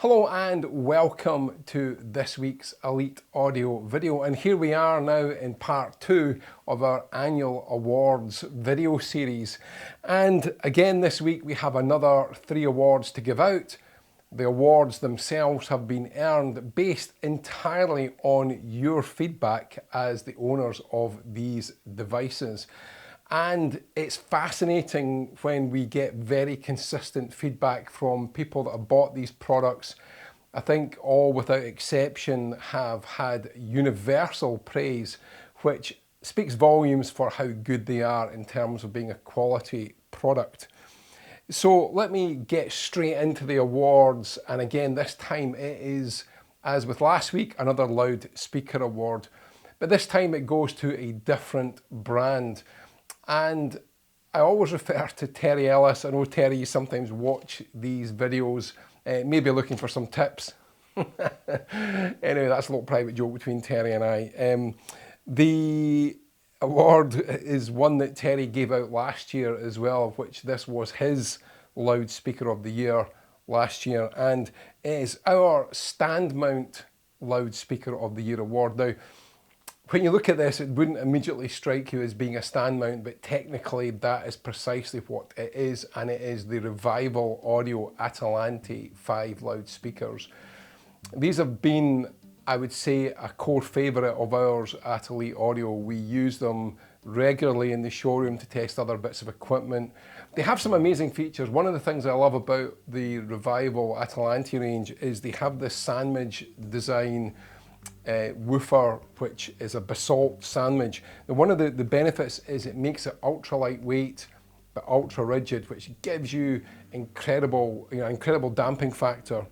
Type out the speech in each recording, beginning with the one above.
Hello and welcome to this week's Elite Audio video, and here we are now in part 2 of our annual awards video series. And again this week we have another 3 awards to give out. The awards themselves have been earned based entirely on your feedback as the owners of these devices. And it's fascinating when we get very consistent feedback from people that have bought these products. I think all without exception have had universal praise, which speaks volumes for how good they are in terms of being a quality product. So let me get straight into the awards, and again this time it is, as with last week, another loudspeaker award, but this time it goes to a different brand. And I always refer to Terry Ellis. I know Terry, you sometimes watch these videos, maybe looking for some tips. Anyway, that's a little private joke between Terry and I. The award is one that Terry gave out last year as well, which this was his loudspeaker of the year last year, and it is our stand mount loudspeaker of the year award. Now, when you look at this, it wouldn't immediately strike you as being a stand mount, but technically that is precisely what it is, and it is the Revival Audio Atalante 5 loudspeakers. These have been, I would say, a core favourite of ours at Elite Audio. We use them regularly in the showroom to test other bits of equipment. They have some amazing features. One of the things I love about the Revival Atalante range is they have this sandwich design woofer, which is a basalt sandwich. Now, one of the benefits is it makes it ultra lightweight but ultra rigid, which gives you incredible damping factor.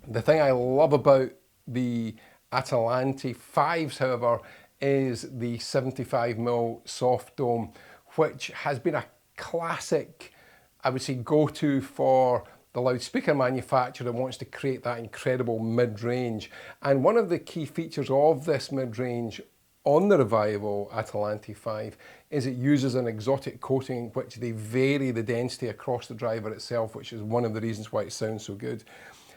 The thing I love about the Atalante 5s, however, is the 75mm soft dome, which has been a classic, I would say, go-to for the loudspeaker manufacturer that wants to create that incredible mid-range. And one of the key features of this mid-range on the Revival Atalante 5 is it uses an exotic coating which they vary the density across the driver itself, which is one of the reasons why it sounds so good. It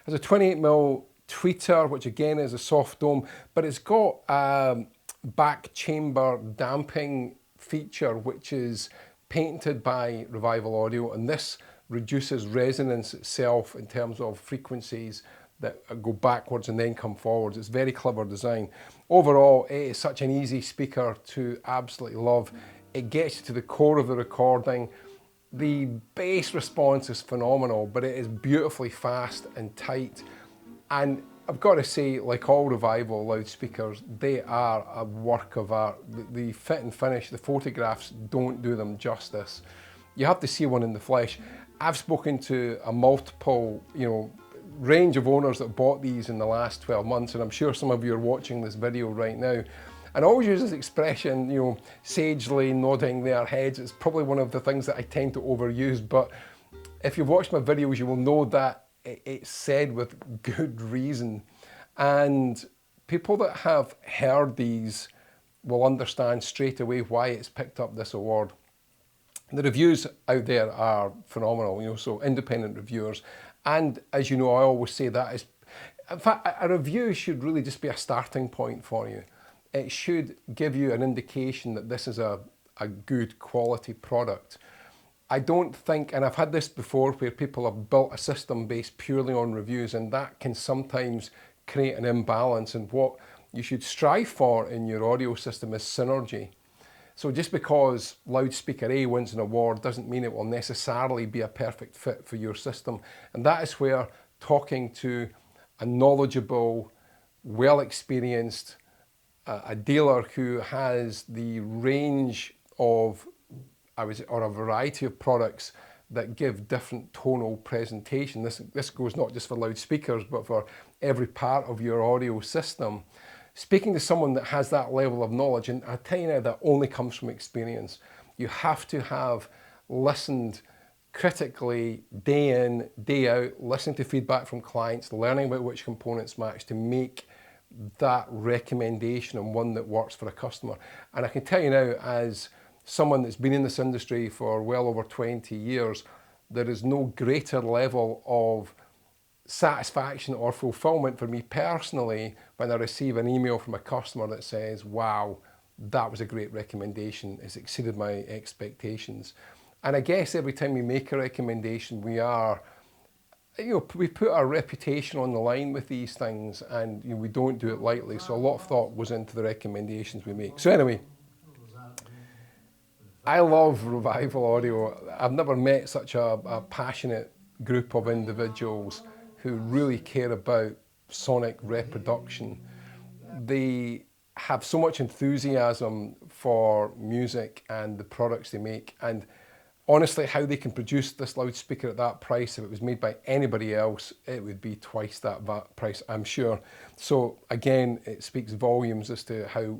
has a 28mm tweeter, which again is a soft dome, but it's got a back chamber damping feature which is patented by Revival Audio, and this reduces resonance itself in terms of frequencies that go backwards and then come forwards. It's very clever design. Overall, it is such an easy speaker to absolutely love. It gets you to the core of the recording. The bass response is phenomenal, but it is beautifully fast and tight. And I've got to say, like all Revival loudspeakers, they are a work of art. The fit and finish, the photographs don't do them justice. You have to see one in the flesh. I've spoken to a multiple, range of owners that bought these in the last 12 months, and I'm sure some of you are watching this video right now. And I always use this expression, sagely nodding their heads. It's probably one of the things that I tend to overuse, but if you've watched my videos, you will know that it's said with good reason. And people that have heard these will understand straight away why it's picked up this award. The reviews out there are phenomenal, so independent reviewers. And as you know, I always say that is, in fact, a review should really just be a starting point for you. It should give you an indication that this is a good quality product. I don't think, and I've had this before where people have built a system based purely on reviews, and that can sometimes create an imbalance. And what you should strive for in your audio system is synergy. So just because loudspeaker A wins an award doesn't mean it will necessarily be a perfect fit for your system. And that is where talking to a knowledgeable, well-experienced, a dealer who has the range of, or a variety of products that give different tonal presentation. This goes not just for loudspeakers, but for every part of your audio system. Speaking to someone that has that level of knowledge, and I tell you now, that only comes from experience. You have to have listened critically day in, day out, listening to feedback from clients, learning about which components match to make that recommendation and one that works for a customer. And I can tell you now, as someone that's been in this industry for well over 20 years, there is no greater level of satisfaction or fulfillment for me personally when I receive an email from a customer that says, wow, that was a great recommendation, it's exceeded my expectations. And I guess every time we make a recommendation, we put our reputation on the line with these things, and we don't do it lightly. So a lot of thought goes into the recommendations we make. So anyway, I love Revival Audio. I've never met such a passionate group of individuals who really care about sonic reproduction. They have so much enthusiasm for music and the products they make, and honestly, how they can produce this loudspeaker at that price, if it was made by anybody else, it would be twice that price, I'm sure. So again, it speaks volumes as to how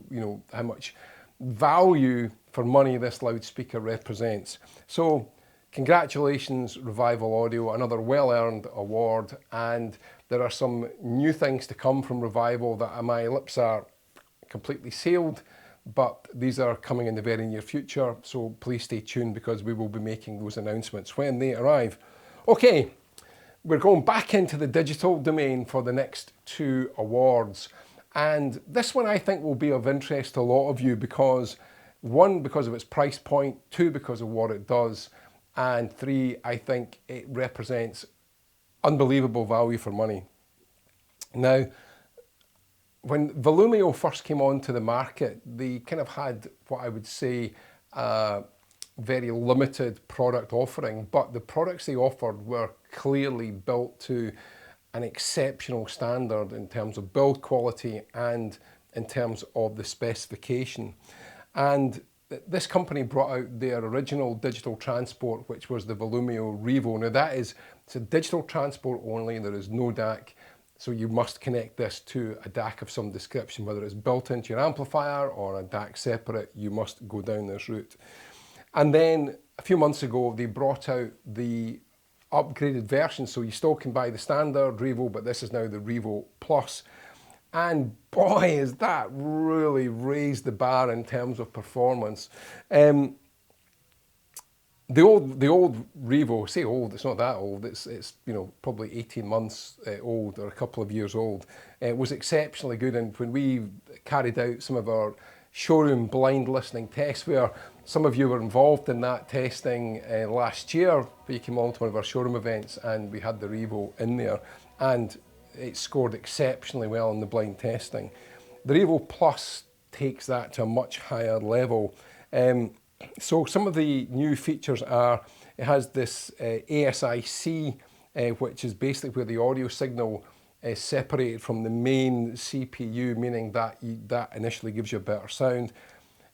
much value for money this loudspeaker represents. So congratulations, Revival Audio, another well-earned award, and there are some new things to come from Revival that my lips are completely sealed, but these are coming in the very near future, so please stay tuned because we will be making those announcements when they arrive. Okay, we're going back into the digital domain for the next 2 awards, and this one I think will be of interest to a lot of you because 1, because of its price point, 2, because of what it does, and 3, I think it represents unbelievable value for money. Now, when Volumio first came onto the market, they kind of had what I would say very limited product offering, but the products they offered were clearly built to an exceptional standard in terms of build quality and in terms of the specification. And this company brought out their original digital transport, which was the Volumio Revo. Now it's a digital transport only, there is no DAC. So you must connect this to a DAC of some description, whether it's built into your amplifier or a DAC separate, you must go down this route. And then a few months ago, they brought out the upgraded version. So you still can buy the standard Revo, but this is now the Revo Plus. And boy, has that really raised the bar in terms of performance. The old Revo, say old, it's not that old, it's probably 18 months old or a couple of years old. It was exceptionally good, and when we carried out some of our showroom blind listening tests, where some of you were involved in that testing last year, where you came along to one of our showroom events and we had the Revo in there, and it scored exceptionally well in the blind testing. The Revo Plus takes that to a much higher level. So some of the new features are, it has this ASIC, which is basically where the audio signal is separated from the main CPU, meaning that that initially gives you a better sound.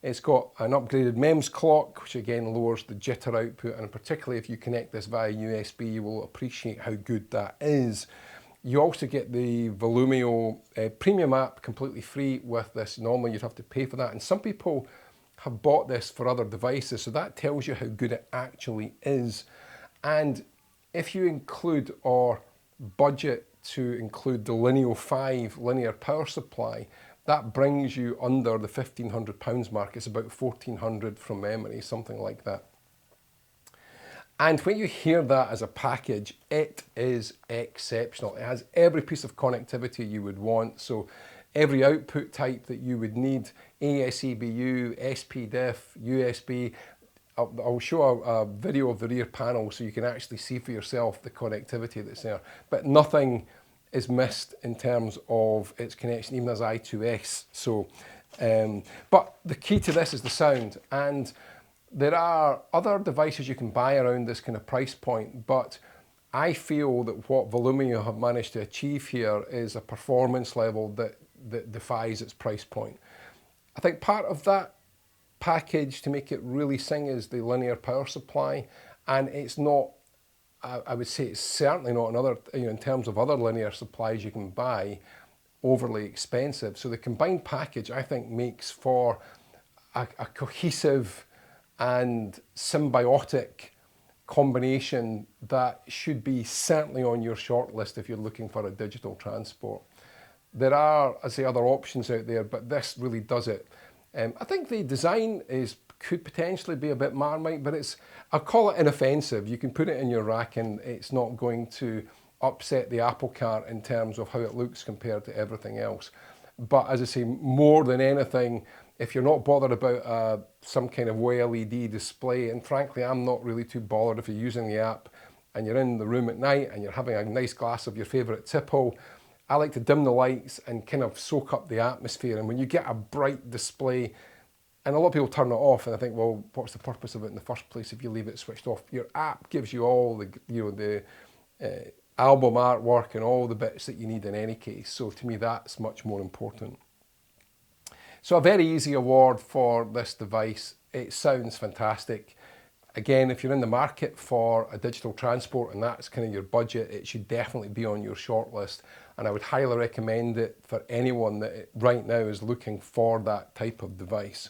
It's got an upgraded MEMS clock, which again lowers the jitter output, and particularly if you connect this via USB, you will appreciate how good that is. You also get the Volumio Premium app completely free with this. Normally you'd have to pay for that, and some people have bought this for other devices, so that tells you how good it actually is. And if you include or budget to include the Lineo 5 linear power supply, that brings you under the £1,500 mark. It's about 1,400 from memory, something like that. And when you hear that as a package, it is exceptional. It has every piece of connectivity you would want. So every output type that you would need, ASEBU, SPDIF, USB. I'll show a video of the rear panel so you can actually see for yourself the connectivity that's there. But nothing is missed in terms of its connection, even as I2S. So, but the key to this is the sound. And there are other devices you can buy around this kind of price point, but I feel that what Volumio have managed to achieve here is a performance level that defies its price point. I think part of that package to make it really sing is the linear power supply, and it's not, I would say it's certainly not another, in terms of other linear supplies you can buy, overly expensive. So the combined package, I think, makes for a cohesive and symbiotic combination that should be certainly on your shortlist if you're looking for a digital transport. There are, I say, other options out there, but this really does it. I think the design could potentially be a bit Marmite, but I'll call it inoffensive. You can put it in your rack and it's not going to upset the apple cart in terms of how it looks compared to everything else. But as I say, more than anything, if you're not bothered about some kind of OLED display, and frankly, I'm not really too bothered if you're using the app and you're in the room at night and you're having a nice glass of your favourite tipple, I like to dim the lights and kind of soak up the atmosphere. And when you get a bright display, and a lot of people turn it off, and I think, well, what's the purpose of it in the first place if you leave it switched off? Your app gives you all the, the album artwork and all the bits that you need in any case. So to me, that's much more important. So a very easy award for this device. It sounds fantastic. Again, if you're in the market for a digital transport and that's kind of your budget, it should definitely be on your shortlist. And I would highly recommend it for anyone that right now is looking for that type of device.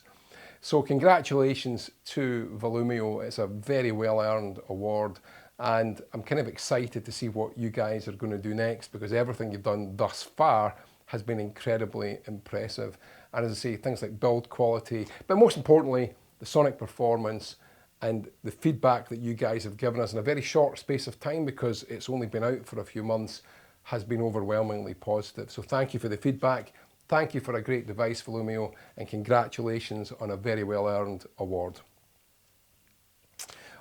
So congratulations to Volumio. It's a very well-earned award. And I'm kind of excited to see what you guys are going to do next, because everything you've done thus far has been incredibly impressive. And as I say, things like build quality, but most importantly, the sonic performance and the feedback that you guys have given us in a very short space of time, because it's only been out for a few months, has been overwhelmingly positive. So thank you for the feedback. Thank you for a great device, Volumio, and congratulations on a very well-earned award.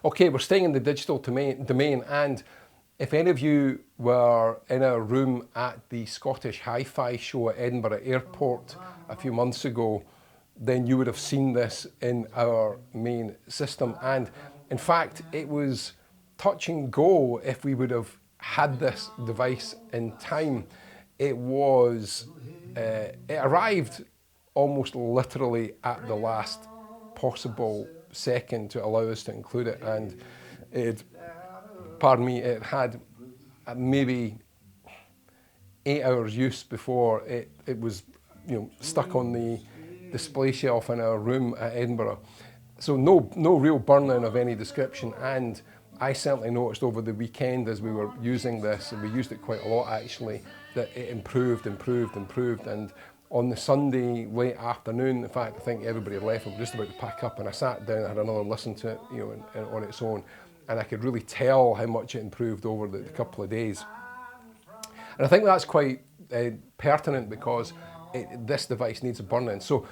Okay, we're staying in the digital domain, and if any of you were in a room at the Scottish HiFi show at Edinburgh Airport a few months ago, then you would have seen this in our main system. And in fact, it was touch and go if we would have had this device in time. It arrived almost literally at the last possible second to allow us to include it, and it had maybe 8 hours use before it was stuck on the display shelf in our room at Edinburgh. So no real burn-in of any description, and I certainly noticed over the weekend as we were using this, and we used it quite a lot actually, that it improved, and on the Sunday late afternoon, in fact I think everybody had left, we were just about to pack up, and I sat down and had another listen to it on its own, and I could really tell how much it improved over the couple of days. And I think that's quite pertinent, because this device needs a burn-in. So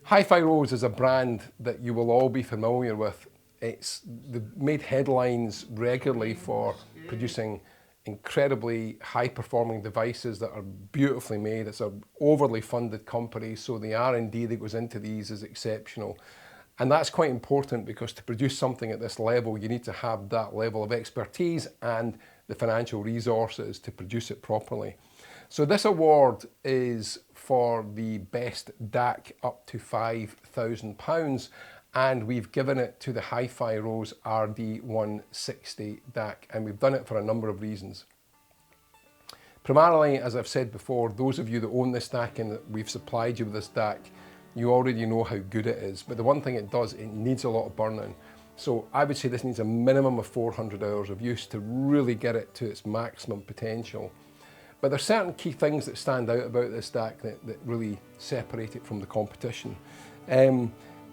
HiFi Rose is a brand that you will all be familiar with. They've made headlines regularly for producing incredibly high-performing devices that are beautifully made. It's an overly funded company, so the R&D that goes into these is exceptional. And that's quite important, because to produce something at this level, you need to have that level of expertise and the financial resources to produce it properly. So this award is for the best DAC up to £5,000, and we've given it to the HiFi Rose RD160 DAC, and we've done it for a number of reasons. Primarily, as I've said before, those of you that own this DAC and that we've supplied you with this DAC, you already know how good it is. But the one thing it does, it needs a lot of burn-in. So I would say this needs a minimum of 400 hours of use to really get it to its maximum potential. But there's certain key things that stand out about this DAC that really separate it from the competition.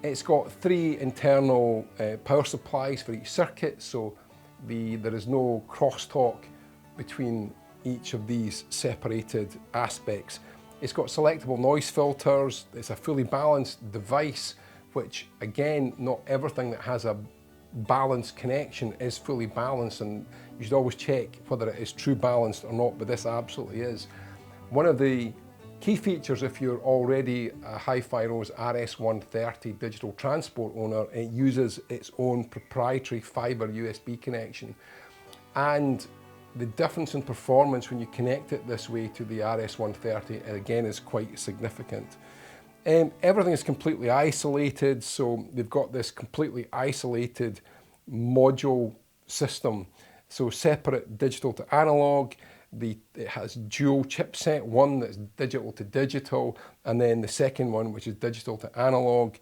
It's got 3 internal power supplies for each circuit, so there is no crosstalk between each of these separated aspects. It's got selectable noise filters. It's a fully balanced device, which again, not everything that has a balanced connection is fully balanced, and you should always check whether it is true balanced or not, but this absolutely is. One of the key features, if you're already a HiFi Rose RS130 digital transport owner, it uses its own proprietary fiber USB connection. And the difference in performance when you connect it this way to the RS130, again, is quite significant. Everything is completely isolated, so they've got this completely isolated module system. So separate digital to analog. It has dual chipset, one that's digital to digital, and then the second one, which is digital to analog.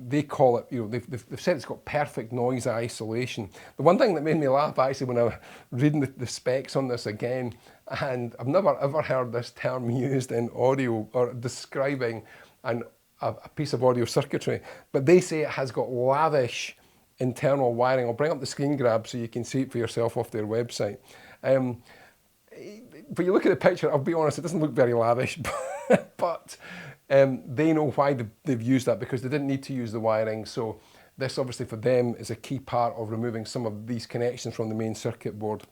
They call it, they've said it's got perfect noise isolation. The one thing that made me laugh actually when I was reading the specs on this again, and I've never ever heard this term used in audio or describing a piece of audio circuitry, but they say it has got lavish internal wiring. I'll bring up the screen grab so you can see it for yourself off their website. But you look at the picture, I'll be honest, it doesn't look very lavish, but they know why they've used that, because they didn't need to use the wiring. So this obviously for them is a key part of removing some of these connections from the main circuit board.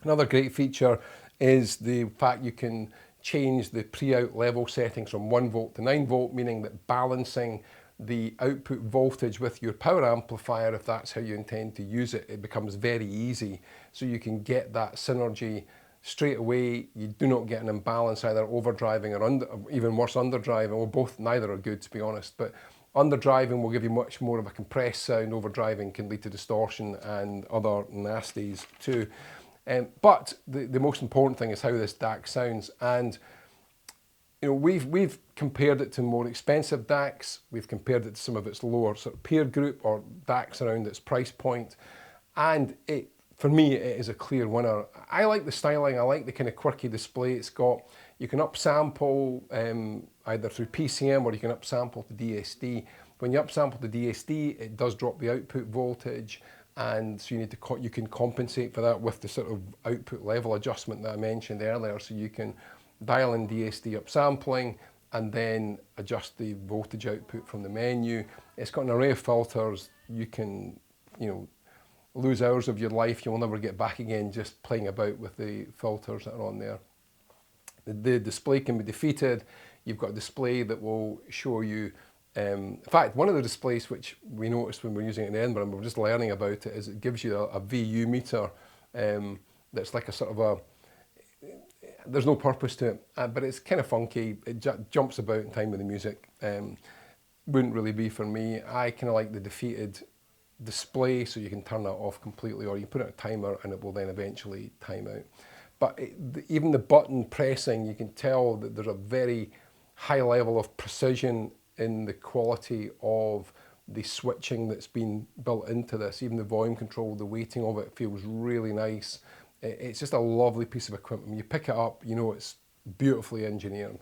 Another great feature is the fact you can change the pre-out level settings from 1 volt to 9 volt, meaning that balancing the output voltage with your power amplifier, if that's how you intend to use it, it becomes very easy. So you can get that synergy straight away. You do not get an imbalance, either overdriving or even worse, underdriving. Well, both, neither are good, to be honest, but underdriving will give you much more of a compressed sound. Overdriving can lead to distortion and other nasties too. But the most important thing is how this DAC sounds. And you know, we've compared it to more expensive DACs. We've compared it to some of its lower sort of peer group or DACs around its price point. And for me, it is a clear winner. I like the styling. I like the kind of quirky display it's got. You can upsample either through PCM or you can upsample to DSD. When you upsample to DSD, it does drop the output voltage, and so you can compensate for that with the sort of output level adjustment that I mentioned earlier. So you can dial in DSD upsampling and then adjust the voltage output from the menu. It's got an array of filters. You can, you know, lose hours of your life you'll never get back again just playing about with the filters that are on there. The display can be defeated. You've got a display that will show you, in fact, one of the displays which we noticed when we were using it in Edinburgh, and we were just learning about it, is it gives you a VU meter that's like a sort of a, there's no purpose to it, but it's kind of funky. It jumps about in time with the music. Wouldn't really be for me. I kind of like the defeated display, so you can turn that off completely, or you put it on a timer and it will then eventually time out. But even the button pressing, you can tell that there's a very high level of precision in the quality of the switching that's been built into this. Even the volume control, the weighting of it feels really nice. It's just a lovely piece of equipment. When you pick it up, you know it's beautifully engineered.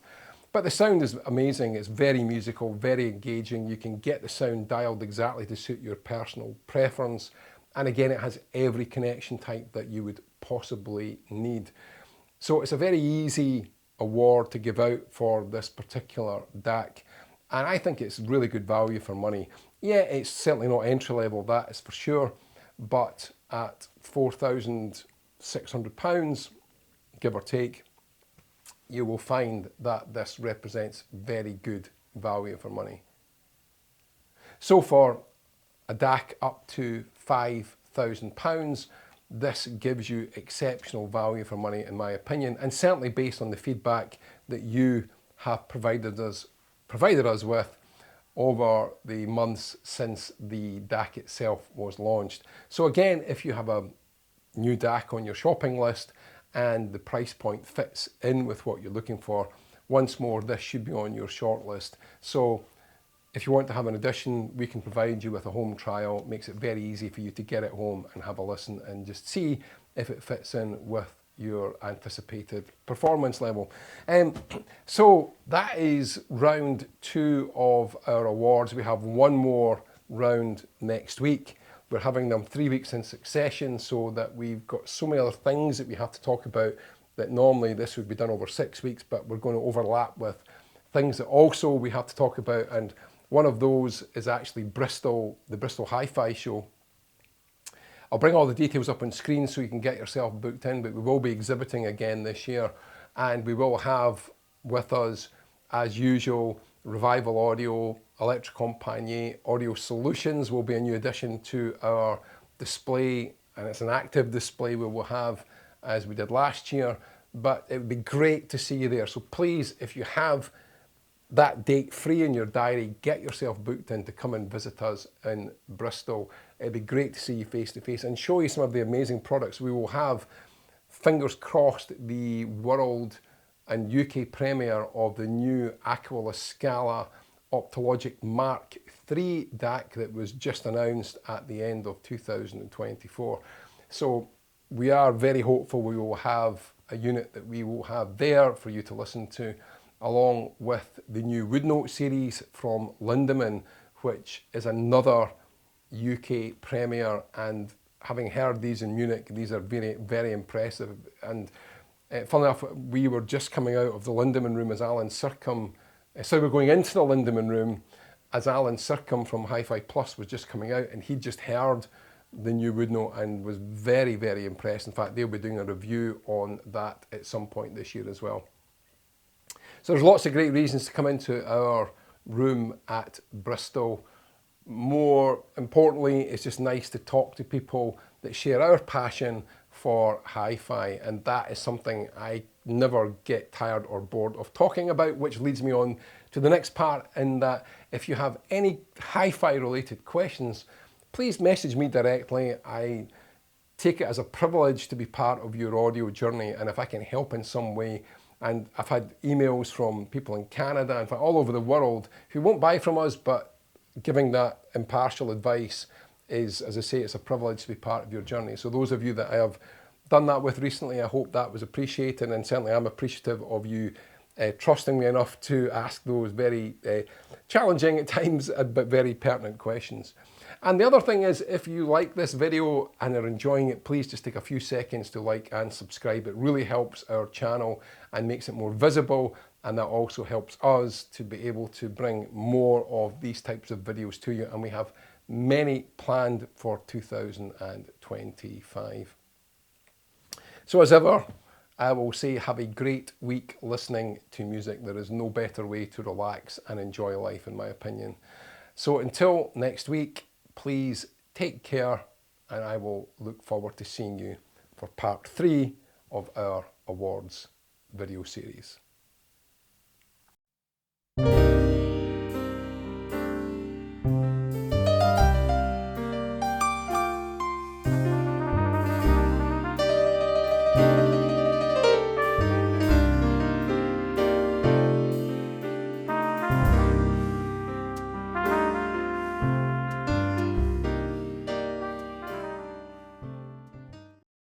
But the sound is amazing. It's very musical, very engaging. You can get the sound dialed exactly to suit your personal preference. And again, it has every connection type that you would possibly need. So it's a very easy award to give out for this particular DAC. And I think it's really good value for money. Yeah, it's certainly not entry level, that is for sure. But at £4,600, give or take, you will find that this represents very good value for money. So for a DAC up to £5,000, this gives you exceptional value for money, in my opinion, and certainly based on the feedback that you have provided us with over the months since the DAC itself was launched. So again, if you have a new DAC on your shopping list and the price point fits in with what you're looking for, once more, this should be on your short list. So if you want to have an addition, we can provide you with a home trial. It makes it very easy for you to get it home and have a listen and just see if it fits in with your anticipated performance level. So that is round 2 of our awards. We have one more round next week. We're having them 3 weeks in succession, so that we've got so many other things that we have to talk about that normally this would be done over 6 weeks, but we're going to overlap with things that also we have to talk about. And one of those is actually Bristol, the Bristol HiFi show. I'll bring all the details up on screen so you can get yourself booked in, but we will be exhibiting again this year, and we will have with us, as usual, Revival Audio, Electric Compagnie Audio Solutions will be a new addition to our display, and it's an active display we will have as we did last year, but it would be great to see you there. So please, if you have that date free in your diary, get yourself booked in to come and visit us in Bristol. It'd be great to see you face to face and show you some of the amazing products. We will have, fingers crossed, the world and UK premiere of the new Aquila Scala Optologic Mark III DAC that was just announced at the end of 2024. So we are very hopeful we will have a unit that we will have there for you to listen to, along with the new Woodnote series from Lindemann, which is another UK premiere, and having heard these in Munich, these are very, very impressive. And funnily enough, we were just coming out of the Lindemann room as Alan Sircom, so we're going into the Lindemann room as Alan Sircom from HiFi Plus was just coming out, and he'd just heard the new Woodnote and was very, very impressed. In fact, they'll be doing a review on that at some point this year as well. So there's lots of great reasons to come into our room at Bristol. More importantly, it's just nice to talk to people that share our passion for hi-fi, and that is something I never get tired or bored of talking about, which leads me on to the next part, in that if you have any hi-fi related questions, please message me directly. I take it as a privilege to be part of your audio journey, and if I can help in some way. And I've had emails from people in Canada, in fact all over the world, who won't buy from us, but giving that impartial advice is, as I say, it's a privilege to be part of your journey. So those of you that I have done that with recently, I hope that was appreciated, and certainly I'm appreciative of you trusting me enough to ask those very challenging at times, but very pertinent questions. And the other thing is, if you like this video and are enjoying it, please just take a few seconds to like and subscribe. It really helps our channel and makes it more visible, and that also helps us to be able to bring more of these types of videos to you, and we have many planned for 2025. So as ever, I will say have a great week listening to music. There is no better way to relax and enjoy life, in my opinion. So until next week, please take care, and I will look forward to seeing you for part 3 of our awards video series.